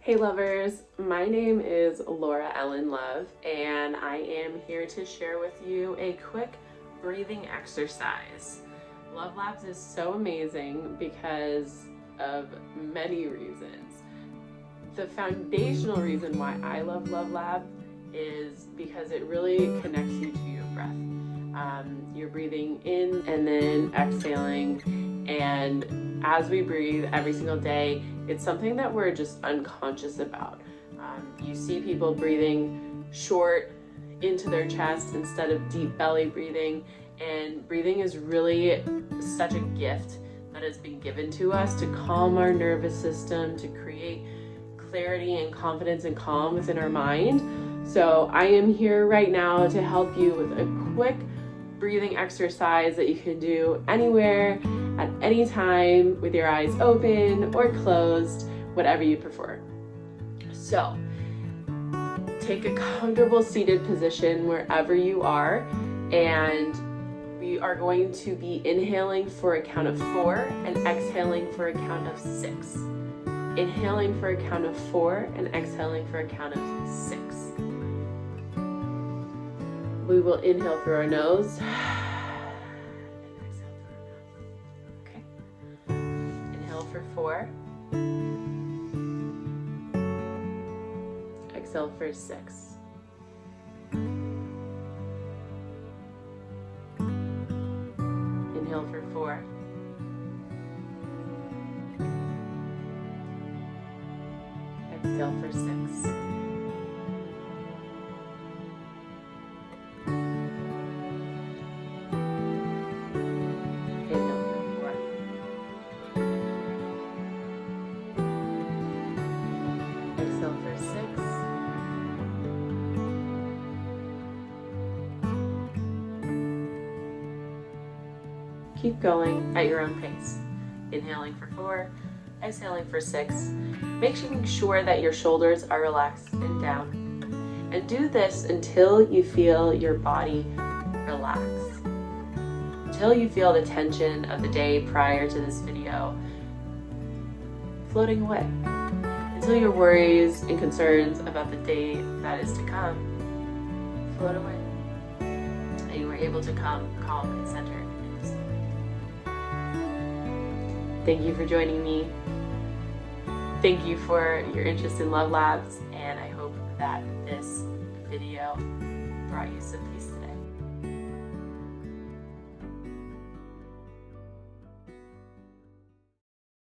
Hey lovers, my name is Laura Ellen Love, and I am here to share with you a quick breathing exercise. Love Labs is so amazing because of many reasons. The foundational reason why I love Love Lab is because it really connects you to your breath. You're breathing in and then exhaling, and as we breathe every single day, it's something that we're just unconscious about. You see people breathing short into their chest instead of deep belly breathing, and breathing is really such a gift that has been given to us to calm our nervous system, to create clarity and confidence and calm within our mind. So I am here right now to help you with a quick breathing exercise that you can do anywhere, at any time, with your eyes open or closed, whatever you prefer. So take a comfortable seated position wherever you are, and we are going to be inhaling for a count of 4 and exhaling for a count of 6. Inhaling for a count of 4 and exhaling for a count of 6. We will inhale through our nose and exhale through our mouth. Okay. Inhale for 4. Exhale for 6. Inhale for 4. Exhale for 6. Exhale for 6. Keep going at your own pace. Inhaling for 4, exhaling for 6. Making sure that your shoulders are relaxed and down. And do this until you feel your body relax. Until you feel the tension of the day prior to this video floating away. Until your worries and concerns about the day that is to come float away, and you are able to come calm and centered in this moment. Thank you for joining me. Thank you for your interest in Love Labs, and I hope that this video brought you some peace